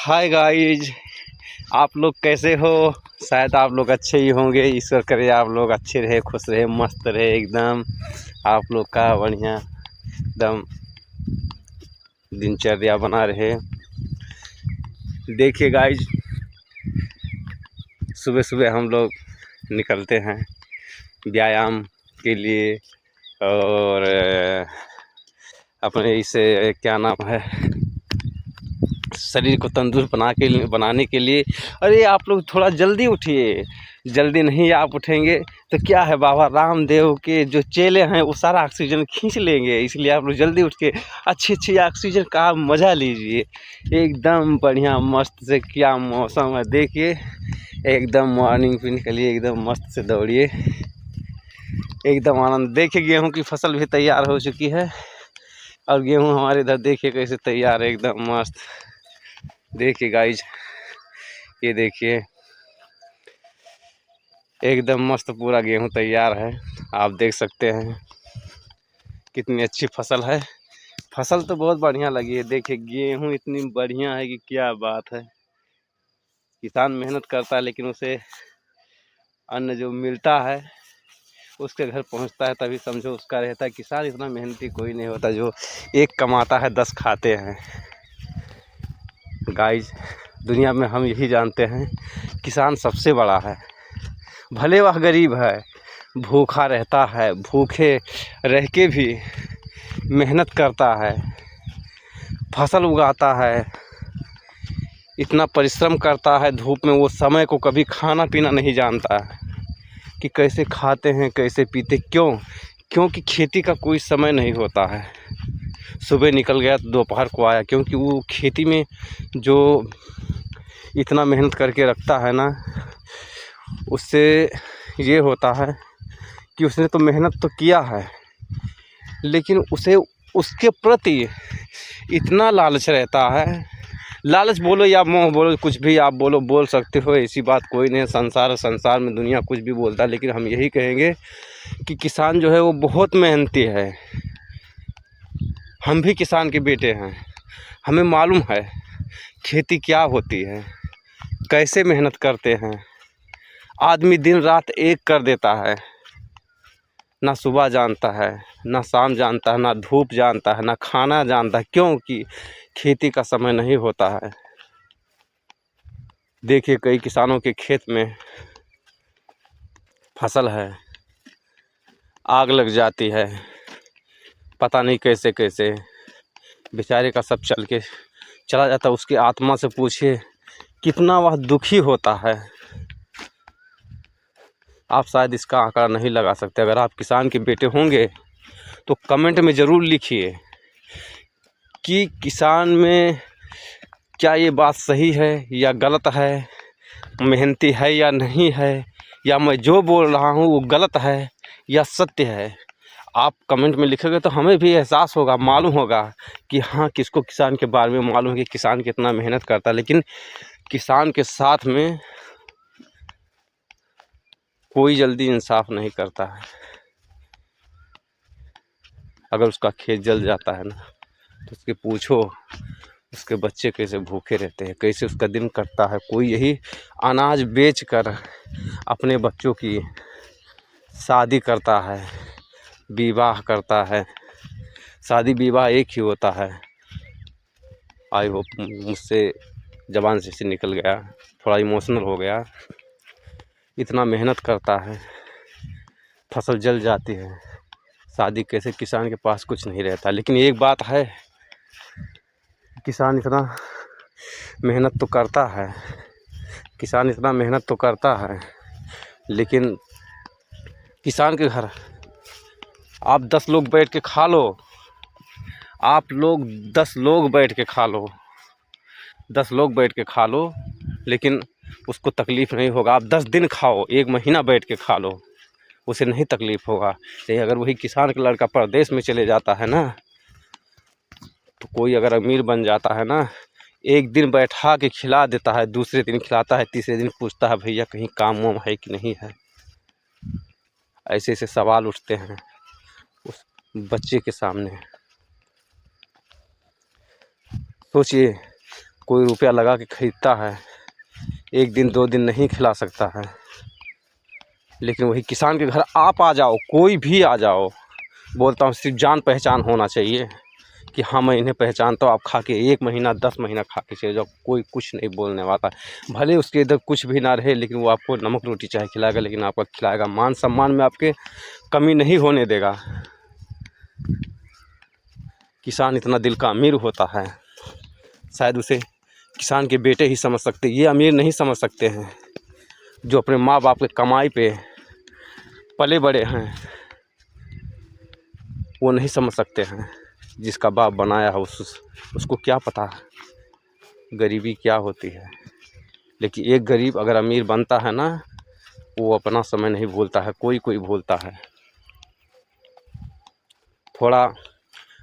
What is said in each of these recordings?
Hi guys, आप लोग कैसे हो। शायद आप लोग अच्छे ही होंगे। ईश्वर करे आप लोग अच्छे रहे, खुश रहे, मस्त रहे एकदम। आप लोग का बढ़िया एकदम दिनचर्या बना रहे। देखिए गाइज, सुबह सुबह हम लोग निकलते हैं व्यायाम के लिए और अपने इसे क्या नाम है, शरीर को तंदुरुस्त बनाने के लिए। अरे आप लोग थोड़ा जल्दी उठिए। जल्दी नहीं आप उठेंगे तो क्या है, बाबा रामदेव के जो चेले हैं वो सारा ऑक्सीजन खींच लेंगे। इसलिए आप लोग जल्दी उठ के अच्छी अच्छी ऑक्सीजन का मज़ा लीजिए। एकदम बढ़िया मस्त से क्या मौसम है देखिए। एकदम मॉर्निंग पे निकलिए, एकदम मस्त से दौड़िए, एकदम आनंद। देखिए गेहूं की फसल भी तैयार हो चुकी है और गेहूं हमारे इधर देखिए कैसे तैयार है, एकदम मस्त। देखिए गाइज, ये देखिए एकदम मस्त पूरा गेहूं तैयार है। आप देख सकते हैं कितनी अच्छी फसल है। फसल तो बहुत बढ़िया लगी है। देखिए गेहूं इतनी बढ़िया है कि क्या बात है। किसान मेहनत करता है लेकिन उसे अन्न जो मिलता है उसके घर पहुंचता है तभी समझो उसका रहता है। किसान इतना मेहनती कोई नहीं होता जो एक कमाता है 10 खाते हैं। गाइज, दुनिया में हम यही जानते हैं किसान सबसे बड़ा है। भले वह गरीब है, भूखा रहता है, भूखे रह के भी मेहनत करता है, फसल उगाता है, इतना परिश्रम करता है धूप में। वो समय को कभी खाना पीना नहीं जानता कि कैसे खाते हैं कैसे पीते। क्योंकि खेती का कोई समय नहीं होता है। सुबह निकल गया तो दोपहर को आया, क्योंकि वो खेती में जो इतना मेहनत करके रखता है ना, उससे ये होता है कि उसने तो मेहनत तो किया है लेकिन उसे उसके प्रति इतना लालच रहता है। लालच बोलो या मोह बोलो, कुछ भी आप बोल सकते हो, ऐसी बात कोई नहीं है। संसार में दुनिया कुछ भी बोलता है, लेकिन हम यही कहेंगे कि किसान जो है वो बहुत मेहनती है। हम भी किसान के बेटे हैं, हमें मालूम है खेती क्या होती है, कैसे मेहनत करते हैं। आदमी दिन रात एक कर देता है, ना सुबह जानता है, ना शाम जानता है, ना धूप जानता है, ना खाना जानता है, क्योंकि खेती का समय नहीं होता है। देखिए कई किसानों के खेत में फसल है, आग लग जाती है, पता नहीं कैसे कैसे बेचारे का सब चल के चला जाता है। उसकी आत्मा से पूछिए कितना वह दुखी होता है। आप शायद इसका आंकड़ा नहीं लगा सकते। अगर आप किसान के बेटे होंगे तो कमेंट में ज़रूर लिखिए कि किसान में क्या ये बात सही है या गलत है, मेहनती है या नहीं है, या मैं जो बोल रहा हूँ वो गलत है या सत्य है। आप कमेंट में लिखोगे तो हमें भी एहसास होगा, मालूम होगा कि हाँ किसको किसान के बारे में मालूम है कि किसान कितना मेहनत करता है। लेकिन किसान के साथ में कोई जल्दी इंसाफ नहीं करता है। अगर उसका खेत जल जाता है ना तो उसके पूछो उसके बच्चे कैसे भूखे रहते हैं, कैसे उसका दिन कटता है। कोई यही अनाज बेच कर अपने बच्चों की शादी करता है, विवाह करता है। शादी विवाह एक ही होता है। आई होप मुझसे ज़बान से निकल गया, थोड़ा इमोशनल हो गया। इतना मेहनत करता है, फसल जल जाती है, शादी कैसे। किसान के पास कुछ नहीं रहता। लेकिन एक बात है, किसान इतना मेहनत तो करता है, किसान इतना मेहनत तो करता है, लेकिन किसान के घर आप 10 लोग बैठ के खा लो, आप लोग 10 लोग बैठ के खा लो, 10 लोग बैठ के खा लो, लेकिन उसको तकलीफ़ नहीं होगा। आप 10 दिन खाओ, 1 महीना बैठ के खा लो, उसे नहीं तकलीफ़ होगा। लेकिन अगर वही किसान का लड़का परदेश में चले जाता है ना, तो कोई अगर अमीर बन जाता है ना, एक दिन बैठा के खिला देता है, दूसरे दिन खिलाता है, तीसरे दिन पूछता है भैया कहीं काम वाम है कि नहीं है। ऐसे ऐसे सवाल उठते हैं उस बच्चे के सामने। सोचिए कोई रुपया लगा के खरीदता है, एक दिन 2 दिन नहीं खिला सकता है। लेकिन वही किसान के घर आप आ जाओ, कोई भी आ जाओ, बोलता हूँ सिर्फ जान पहचान होना चाहिए कि हाँ मैं इन्हें पहचानता हूँ, आप खा के 1 महीना 10 महीना खा के चले जाओ, कोई कुछ नहीं बोलने वाला है। भले उसके इधर कुछ भी ना रहे, लेकिन वो आपको नमक रोटी चाहे खिलाएगा, लेकिन आपको खिलाएगा, मान सम्मान में आपके कमी नहीं होने देगा। किसान इतना दिल का अमीर होता है, शायद उसे किसान के बेटे ही समझ सकते, ये अमीर नहीं समझ सकते हैं जो अपने माँ बाप के कमाई पे पले बड़े हैं, वो नहीं समझ सकते हैं। जिसका बाप बनाया है उसको क्या पता गरीबी क्या होती है। लेकिन एक गरीब अगर अमीर बनता है ना, वो अपना समय नहीं भूलता है, कोई कोई भूलता है। थोड़ा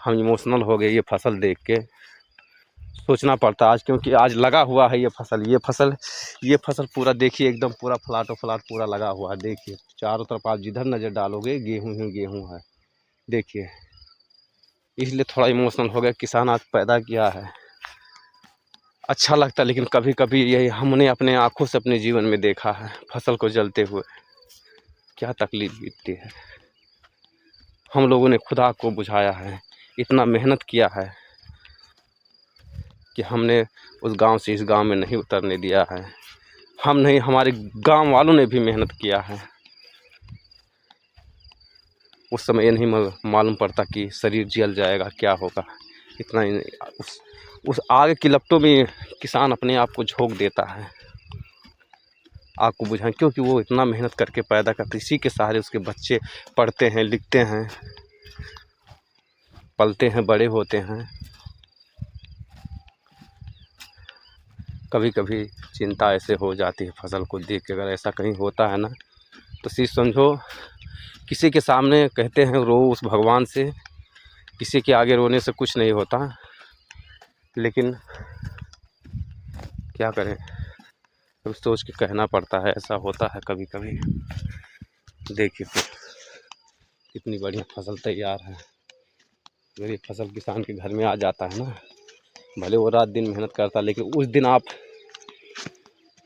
हम इमोशनल हो गए ये फसल देख के, सोचना पड़ता है आज, क्योंकि आज लगा हुआ है ये फसल पूरा देखिए, एकदम पूरा फ्लाटो फ्लाट पूरा लगा हुआ है। देखिए चारों तरफ आप जिधर नज़र डालोगे गेहूं ही गेहूं है। देखिए इसलिए थोड़ा इमोशनल हो गया। किसान आज पैदा किया है, अच्छा लगता है, लेकिन कभी कभी यही हमने अपने आँखों से अपने जीवन में देखा है, फसल को जलते हुए क्या तकलीफ बीतती है। हम लोगों ने खुदा को बुझाया है, इतना मेहनत किया है कि हमने उस गांव से इस गांव में नहीं उतरने दिया है। हम नहीं, हमारे गांव वालों ने भी मेहनत किया है। उस समय ये नहीं मालूम पड़ता कि शरीर जल जाएगा, क्या होगा। इतना उस आग की लपटों में किसान अपने आप को झोंक देता है, आग को बुझाएं, क्योंकि वो इतना मेहनत करके पैदा करते, इसी के सहारे उसके बच्चे पढ़ते हैं, लिखते हैं, पलते हैं, बड़े होते हैं। कभी कभी चिंता ऐसे हो जाती है फसल को देख के, अगर ऐसा कहीं होता है ना तो सिर्फ समझो किसी के सामने कहते हैं रो उस भगवान से, किसी के आगे रोने से कुछ नहीं होता। लेकिन क्या करें, तो सोच के कहना पड़ता है, ऐसा होता है कभी कभी। देखिए फिर कितनी बढ़िया फसल तैयार है। अगर ये फसल किसान के घर में आ जाता है ना, भले वो रात दिन मेहनत करता, लेकिन उस दिन आप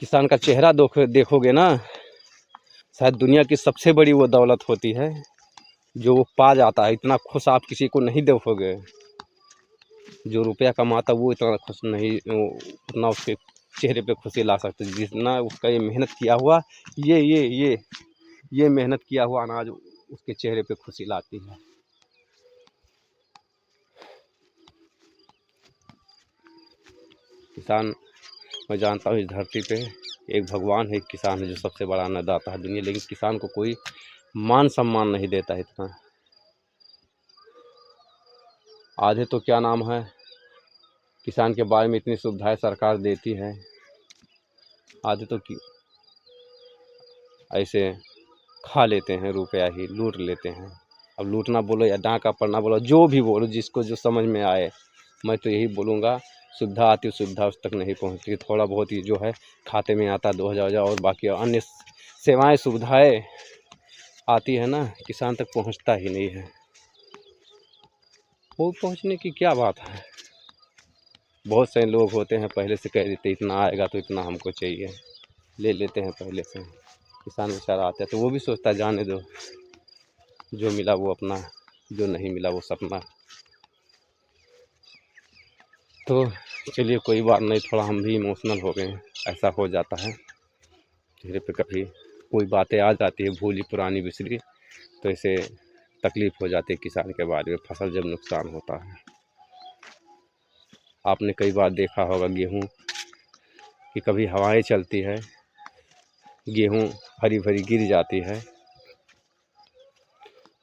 किसान का चेहरा देखोगे ना, शायद दुनिया की सबसे बड़ी वो दौलत होती है जो वो पा जाता है। इतना खुश आप किसी को नहीं देखोगे। जो रुपया कमाता वो इतना खुश नहीं, उतना उसके चेहरे पे खुशी ला सकते जितना उसका ये मेहनत किया हुआ, ये मेहनत किया हुआ अनाज उसके चेहरे पे खुशी लाती है। किसान, मैं जानता हूँ इस धरती पे एक भगवान है, एक किसान है जो सबसे बड़ा अन्नदाता है दुनिया, लेकिन किसान को कोई मान सम्मान नहीं देता इतना। आधे तो क्या नाम है, किसान के बारे में इतनी सुविधाएं सरकार देती है, आधे तो ऐसे खा लेते हैं, रुपया ही लूट लेते हैं। अब लूटना बोलो या डांका पड़ना बोलो, जो भी बोलो, जिसको जो समझ में आए, मैं तो यही बोलूँगा सुविधा आती है, सुविधा उस तक नहीं पहुँचती। थोड़ा बहुत ही जो है खाते में आता 2000 और बाकी अन्य सेवाएं सुविधाएं आती है ना, किसान तक पहुँचता ही नहीं है। वो पहुँचने की क्या बात है। बहुत से लोग होते हैं पहले से कह देते इतना आएगा तो इतना हमको चाहिए, ले लेते हैं पहले से। किसान बेचारा आता है तो वो भी सोचता है जाने दो, जो मिला वो अपना, जो नहीं मिला वो सपना। तो चलिए कोई बात नहीं, थोड़ा हम भी इमोशनल हो गए, ऐसा हो जाता है चेहरे पे। कभी कोई बातें आ जाती है भूली पुरानी बिसरी, तो ऐसे तकलीफ़ हो जाती है किसान के बारे में, फसल जब नुकसान होता है। आपने कई बार देखा होगा गेहूँ कि कभी हवाएं चलती है, गेहूँ हरी भरी गिर जाती है,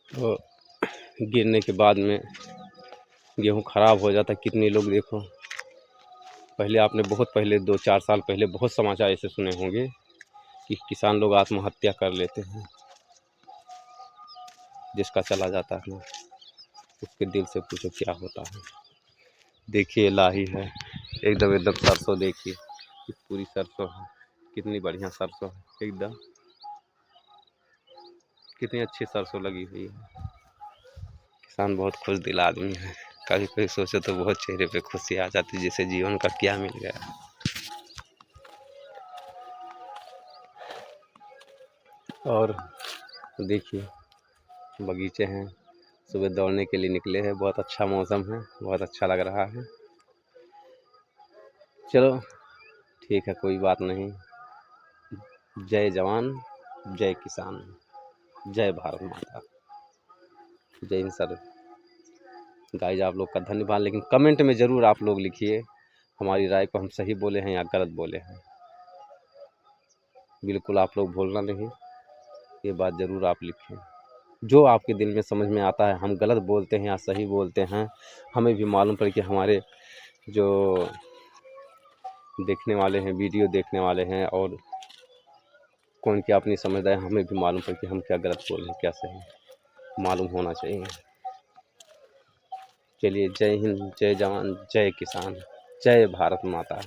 तो गिरने के बाद में गेहूँ ख़राब हो जाता है। कितने लोग देखो, पहले आपने बहुत पहले 2-4 साल पहले बहुत समाचार ऐसे सुने होंगे कि किसान लोग आत्महत्या कर लेते हैं। जिसका चला जाता है ना, उसके दिल से पूछो क्या होता है। देखिए लाही है एकदम सरसों, देखिए कि पूरी सरसों है, कितनी बढ़िया सरसों है, एकदम कितनी अच्छी सरसों लगी हुई है। किसान बहुत खुश दिल आदमी है। कभी कभी सोचे तो बहुत चेहरे पे खुशी आ जाती, जैसे जीवन का क्या मिल गया। और देखिए बगीचे हैं, सुबह दौड़ने के लिए निकले हैं, बहुत अच्छा मौसम है, बहुत अच्छा लग रहा है। चलो ठीक है, कोई बात नहीं। जय जवान, जय किसान, जय भारत माता। जय हिंद सर। गाइस आप लोग का धन्यवाद, लेकिन कमेंट में ज़रूर आप लोग लिखिए हमारी राय को, हम सही बोले हैं या गलत बोले हैं। बिल्कुल आप लोग भूलना नहीं, ये बात ज़रूर आप लिखें। जो आपके दिल में समझ में आता है, हम गलत बोलते हैं या सही बोलते हैं, हमें भी मालूम पड़े कि हमारे जो देखने वाले हैं, वीडियो देखने वाले हैं, और कौन क्या अपनी समझदारी, हमें भी मालूम पड़े कि हम क्या गलत बोल रहे हैं क्या सही, मालूम होना चाहिए। चलिए जय हिंद, जय जवान, जय किसान, जय भारत माता।